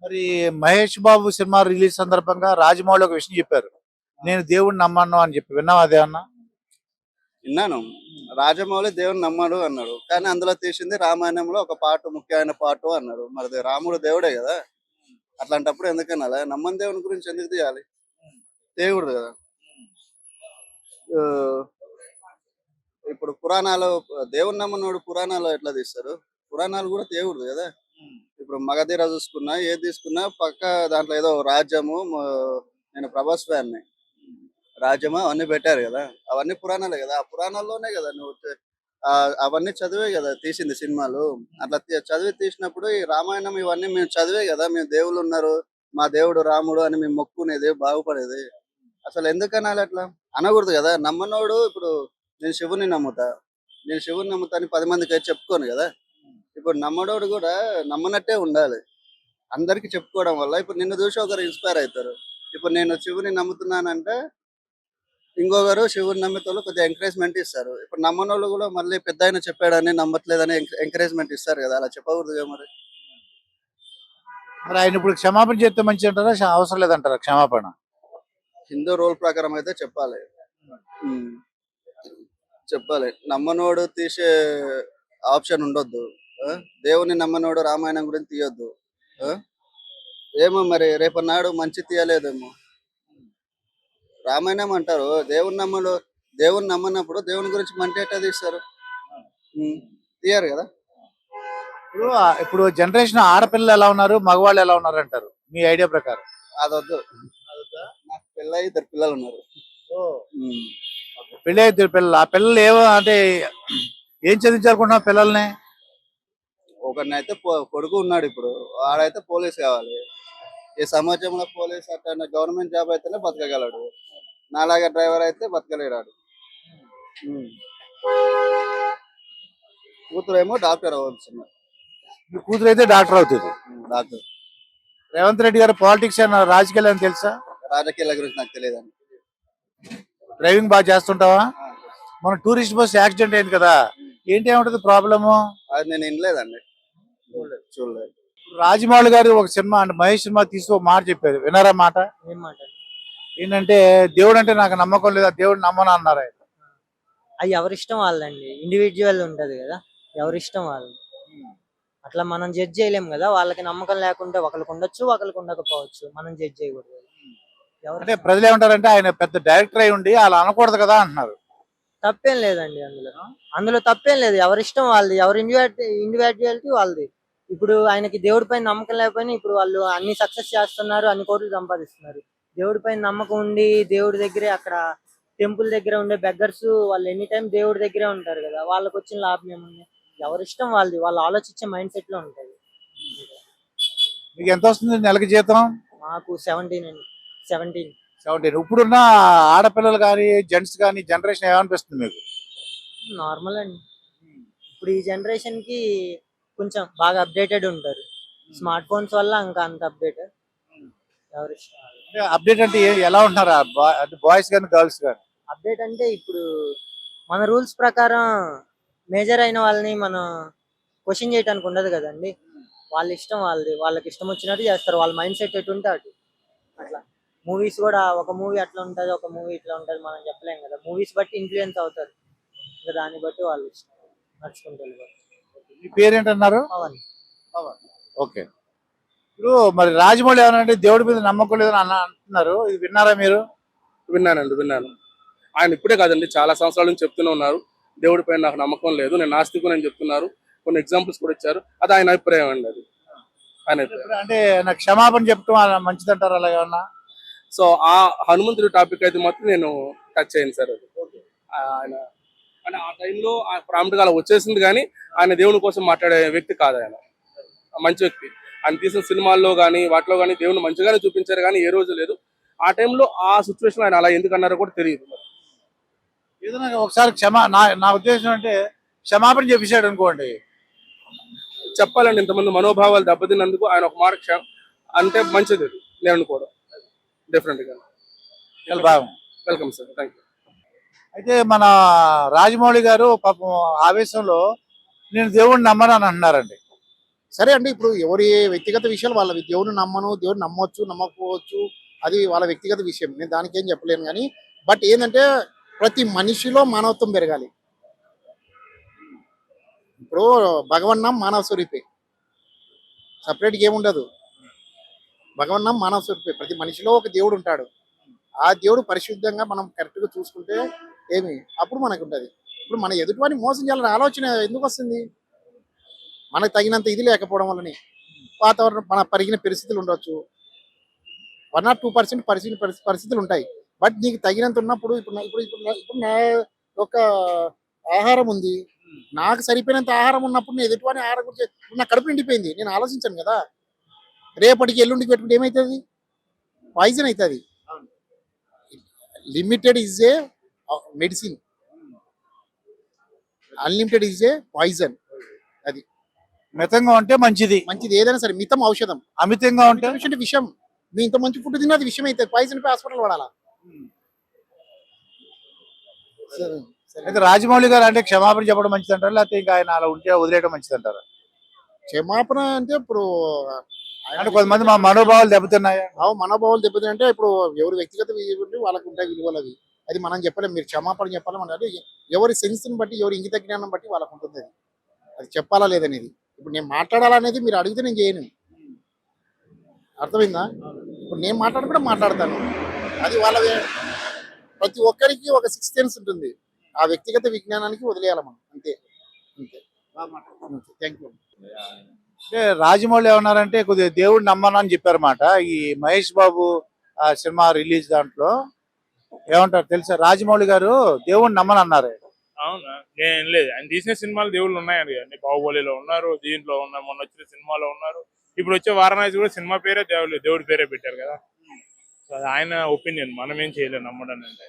మరి Mahesh Babu cinema release సందర్భంగా రాజమౌళి ఒక విషయం చెప్పారు. నేను దేవుడిని నమ్మను అని చెప్పి విన్నావా అదేమన్నా? విన్నాను. రాజమౌళి దేవుని నమ్మడు అన్నాడు. కానీ అందులో తీసింది రామాయణంలో ఒక పార్ట్, ముఖ్యమైన పార్ట్ అన్నాడు. మరి రాముడు దేవుడే కదా! అట్లాంటప్పుడు ఎందుకనాలి? నమ్మని దేవుని గురించి ఎందుకు తీయాలి? దేవుడు కదా! ఆహ్, ఇప్పుడు పురాణాలు దేవుని నమ్మనోడు పురాణాలు ఎట్లా తీస్తారు? పురాణాలు కూడా దేవుడిది కదా! ఇప్పుడు 'మగధీర' చూసుకున్నా, ఏది తీసుకున్నా పక్క దాంట్లో ఏదో రాజ్యము నేను 'ప్రభాస్' ఫ్యాన్‌ని. రాజ్యము అవన్నీ పెట్టారు కదా! అవన్నీ పురాణాలే కదా! ఆ పురాణాల్లోనే కదా నువ్వు అవన్నీ చదివే కదా తీసింది సినిమాలు. అట్లా చదివి తీసినప్పుడు ఈ రామాయణం ఇవన్నీ మేము చదివే కదా మేము దేవుళ్ళున్నారు, మా దేవుడు రాముడు అని మేము మొక్కుకునేది, బాగుపడేది. అసలు ఎందుకనాలి అట్లా? అనకూడదు కదా! నమ్మనోడు ఇప్పుడు నేను శివుడిని నమ్ముతా. నేను శివుడిని నమ్ముతా అని 10 మందికి చెప్పుకోను కదా! ఇప్పుడు నమ్మడోడు కూడా నమ్మనట్టే ఉండాలి. అందరికి చెప్పుకోవడం వల్ల ఇప్పుడు నిన్ను చూసి ఒకరు ఇన్‌స్పైర్ అయితారు. ఇప్పుడు నేను శివుడిని నమ్ముతున్నానంటే ఇంకొకరు శివుడిని నమ్మేటోళ్ళు కొద్దిగా ఎంకరేజ్‌మెంట్ ఇస్తారు. ఇప్పుడు నమ్మనోళ్ళు కూడా మళ్ళీ పెద్దాయన చెప్పాడని నమ్మట్లేదని ఎంకరేజ్‌మెంట్ ఇస్తారు కదా! అలా చెప్పకూడదుగా మరి. మరి ఆయన ఇప్పుడు క్షమాపణ చెప్తే మంచిదంటారా? అవసరం లేదంటారా క్షమాపణ? హిందూ రూల్ ప్రకారం అయితే చెప్పాలి. హ్మ్. చెప్పాలి. నమ్మనోడు తీసే ఆప్షన్ ఉండొద్దు. ఆ! దేవుడిని నమ్మనోడు రామాయణం గురించి తీయొద్దు. ఆ! ఏమో మరి రేపటినాడు మంచి తీయలేదేమో. రామాయణం అంటారు. దేవుడిని నమ్మనప్పుడు దేవుని గురించి మంచి ఎట్టా తీస్తారు? హ్మ్. తీయరు గదా! ఇప్పుడు జనరేషన్ ఆడపిల్లలు ఎలా ఉన్నారు? మగవాళ్ళు ఎలా ఉన్నారంటారు? మీ ఐడియా ప్రకారం? అదొద్దు. నాకు పెళ్ళయి 2 పిల్లలున్నారు. ఓహ్! హ్మ్. పెళ్ళై ఇద్దరు పిల్లలు. ఆ పిల్లలు అంటే ఏం చదివించాలనుకుంటున్నావు పిల్లల్ని? ఒకడినైతే కొడుకు ఉన్నాడిప్పుడు. వాడైతే పోలీస్ కావాలి. ఈ సమాజంలో పోలీస్ అట్టన్న గవర్నమెంట్ జాబ్ అయితేనే బతకగలడు. నాలాగా డ్రైవర్ అయితే బతకలేడాడు. హ్మ్. కూతురేమో డాక్టర్ అవ్వాల్సింది. మీ కూతురైతే డాక్టర్ అవుతది. డాక్టర్. రేవంత్ రెడ్డి గారు పాలిటిక్స్ రాజకీయాలు అని తెలుసా? రాజకీయాల గురించి నాకు తెలియదండి. డ్రైవింగ్ బాగా చేస్తుంటావా? ఆ! మన టూరిస్ట్ బస్ యాక్సిడెంట్ అయింది కదా! ఏంటి ఏముంటది ప్రాబ్లము? అది నేను ఇనలేదండి. చూడలేదు. రాజమౌళి గారు ఒక సినిమా అంటే మహేష్ సినిమా తీసి ఒక మాట చెప్పారు. విన్నారా మాట? ఏం మాట? ఏంటంటే దేవుడు అంటే నాకు నమ్మకం లేదు. దేవుడు నమ్మను అన్నారు ఆయన. అది ఎవరిష్టం వాళ్ళండి. ఇండివిడ్యువల్ ఉంటది కదా! ఎవరిష్టం వాళ్ళది. అట్లా మనం జడ్జ్ చేయలేం కదా! వాళ్ళకి నమ్మకం లేకుంటే ఒకళ్ళకి ఉండొచ్చు, ఒకళ్ళకి ఉండకపోవచ్చు. మనం జడ్జ్ చేయకూడదు. అంటే ప్రజలు ఏమంటారంటే ఆయన పెద్ద డైరెక్టర్ అయి ఉండి అలా అనకూడదు కదా అంటున్నారు. తప్పేం లేదండి అందులో. అందులో తప్పేం లేదు. ఎవరిష్టం వాళ్ళది. ఎవరి ఇండివిడ్యువాలిటీ వాళ్ళది. ఇప్పుడు ఆయనకి దేవుడి పైన నమ్మకం లేకపోయినా ఇప్పుడు వాళ్ళు అన్ని సక్సెస్ చేస్తున్నారు. అన్ని కోట్లు సంపాదిస్తున్నారు. దేవుడి పైన నమ్మకం ఉండి దేవుడి దగ్గరే అక్కడ టెంపుల్ దగ్గర ఉండే బెగ్గర్స్ వాళ్ళు ఎనీ టైం దేవుడి దగ్గరే ఉంటారు కదా! వాళ్ళకి వచ్చిన లాభం ఏముంది? ఎవరిష్టం వాళ్ళది. వాళ్ళు ఆలోచించే మైండ్ సెట్ లో ఉంటది. మీకు ఎంత వస్తుంది నెలకి జీతం? మాకు 17 అండి. 17. 17. ఇప్పుడున్న ఆడపిల్లలు కానీ జెంట్స్ కానీ జనరేషన్ ఏమనిపిస్తుంది మీకు? నార్మల్ అండి. ఇప్పుడు ఈ జనరేషన్ కి కొంచెం బాగా అప్డేటెడ్ ఉంటారు. స్మార్ట్ ఫోన్స్ వల్ల ఇంకా అంత అప్డేట్. ఎవరిష్టం వాళ్ళు. అంటే అప్డేట్ అంటే ఎలా ఉంటున్నారా? అంటే బాయ్స్ కానీ గర్ల్స్ కానీ? అప్డేట్ అంటే ఇప్పుడు మన రూల్స్ ప్రకారం మేజర్ అయిన వాళ్ళని మనం క్వశ్చన్ చేయడానికి ఉండదు కదండి. వాళ్ళ ఇష్టం వాళ్ళది. వాళ్ళకి ఇష్టం వచ్చినట్టు చేస్తారు. వాళ్ళ మైండ్ సెట్ ఎటు ఉంటే అటు. అట్లా మూవీస్ కూడా ఒక మూవీ అట్లా ఉంటది, ఒక మూవీ ఇట్లా ఉంటది మనం చెప్పలేం కదా. మూవీస్ బట్టి ఇన్ఫ్లుయెన్స్ అవుతారు. ఇంకా దాన్ని బట్టి వాళ్ళు ఇష్టం నడుచుకుంటూ వెళ్ళిపోతారు. మీ పేరేంటన్నారు? పవన్. ఓకే. ఇప్పుడు మరి రాజమౌళి ఏమనంటే దేవుడి మీద నమ్మకం లేదని అంటున్నారు. ఇది విన్నారా మీరు? విన్నాను. ఆయన ఇప్పుడే కాదండి, చాలా సంవత్సరాల నుంచి చెప్తూనే ఉన్నారు. దేవుడి పైన నాకు నమ్మకం లేదు, నేను నాస్తికుని చెప్తున్నారు. కొన్ని ఎగ్జాంపుల్స్ కూడా ఇచ్చారు. అది ఆయన అభిప్రాయం అండి. అది ఆయన అభిప్రాయం. అంటే నాకు క్షమాపణ చెప్పడం మంచిదంటారు అలా ఏమన్నా? సో ఆ హనుమంతుడి టాపిక్ అయితే మాత్రం నేను టచ్ అయ్యాను సార్. అది ఆయన అంటే ఆ టైంలో ప్రాంప్ట్ గా అలా వచ్చేసింది, కానీ ఆయన దేవుని కోసం మాట్లాడే వ్యక్తి కాదు. ఆయన మంచి వ్యక్తి. ఆయన తీసిన సినిమాల్లో కానీ వాటిలో కానీ దేవుని మంచిగానే చూపించారు, కానీ ఏ రోజు లేదు. ఆ టైంలో ఆ సిచ్యువేషన్ ఆయన అలా ఎందుకు అన్నారో కూడా తెలియదు. ఏదైనా ఒకసారి నా ఉద్దేశం అంటే క్షమాపణ చెప్పేశాడు అనుకోండి. చెప్పాలండి, ఇంతమంది మనోభావాలు దెబ్బతిన్నందుకు ఆయన ఒక మాట అంటే మంచిది నేను అనుకోవడం. డెఫినెట్ గా వెల్కమ్ సార్. Thank you. అయితే మన రాజమౌళి గారు పాపం ఆవేశంలో నేను దేవుడిని నమ్మను అని అంటున్నారండి. సరే అండి, ఇప్పుడు ఎవరి వ్యక్తిగత విషయాలు వాళ్ళవి. దేవుని నమ్మను, దేవుని నమ్మొచ్చు, నమ్మకపోవచ్చు, అది వాళ్ళ వ్యక్తిగత విషయం. నేను దానికి ఏం చెప్పలేను కానీ, బట్ ఏంటంటే ప్రతి మనిషిలో మానవత్వం పెరగాలి. ఇప్పుడు భగవన్నాం మానవ స్వరూపే, సపరేట్గా ఏముండదు. భగవన్నాం మానవ స్వరూపే, ప్రతి మనిషిలో ఒక దేవుడు ఉంటాడు. ఆ దేవుడు పరిశుద్ధంగా మనం కరెక్ట్గా చూసుకుంటే ఏమి అప్పుడు మనకు ఉంటుంది. ఇప్పుడు మన ఎదుటివాడిని మోసం చేయాలనే ఆలోచన ఎందుకు వస్తుంది? మనకు తగినంత ఇది లేకపోవడం వల్లనే. వాతావరణం మన పరిగిన పరిస్థితులు ఉండొచ్చు, 1 or 2% పరిస్థితులు ఉంటాయి. బట్ నీకు తగినంత ఉన్నప్పుడు ఇప్పుడు నా ఒక ఆహారం ఉంది, నాకు సరిపోయినంత ఆహారం ఉన్నప్పుడు నేను ఎదుటివాని ఆహారం గురించి ఇప్పుడు నా కడుపు నిండిపోయింది, నేను ఆలోచించాను కదా. రేపటికి ఎల్లుండికి పెట్టుకుంటే ఏమవుతుంది? పాయిజన్ అవుతుంది. Limited is a medicine, unlimited is a poison. అది మితంగా ఉంటే మంచిది. మంచిది ఏదైనా సరే, మితం ఔషధం. అమితంగా ఉంటే అంటే విషయం. మీ ఇంత మంచి ఫుడ్ తిన్నది విషయం అవుతుంది, పాయిజన్ పై హాస్పిటల్ వాడాలా? సరే సరే. అయితే రాజమౌళి గారు అంటే క్షమాపణ చెప్పడం మంచిది అంటారా, లేకపోతే ఇంకా ఆయన అలా ఉంటే వదిలేయడం మంచిది అంటారా? క్షమాపణ అంటే ఇప్పుడు అంటే కొంతమంది మా మనోభావాలు దెబ్బతిన్నాయా? మనోభావాలు దెబ్బతింటే ఇప్పుడు ఎవరి వ్యక్తిగత వాళ్ళకు ఉంటాయి విలువలు అవి. అది మనం చెప్పలేం. మీరు క్షమాపణ చెప్పాలంటే ఎవరి సెన్స్ని బట్టి, ఎవరి ఇంగిత జ్ఞానం బట్టి వాళ్ళకు ఉంటుంది. అది చెప్పాలా లేదనేది. ఇప్పుడు నేను మాట్లాడాలనేది మీరు అడిగితే నేను చేయను. అర్థమైందా? ఇప్పుడు నేను కూడా మాట్లాడతాను. అది వాళ్ళ ప్రతి ఒక్కరికి ఒక 6th సెన్స్ ఉంటుంది. ఆ వ్యక్తిగత విజ్ఞానానికి వదిలేయాలి మనం, అంతే అంతే. Thank you. అంటే రాజమౌళి ఏమన్నారంటే కొద్దిగా దేవుడు నమ్మను అని చెప్పారన్నమాట. ఈ మహేష్ బాబు ఆ సినిమా రిలీజ్ దాంట్లో ఏమంటారు తెలుసా? రాజమౌళి గారు దేవుడిని నమ్మను అన్నారు. అవునా? నేను లేదు, ఆయన తీసిన సినిమాలు దేవుళ్ళు ఉన్నాయని కదండి. బాహుబలిలో ఉన్నారు, దీంట్లో ఉన్నారు, మొన్న వచ్చిన సినిమాలో ఉన్నారు, ఇప్పుడు వచ్చే వారణాసి కూడా సినిమా పేరే దేవుడి పేరే పెట్టారు కదా. సో అది ఆయన ఒపీనియన్, మనం ఏం చేయలేము నమ్మడం అంటే.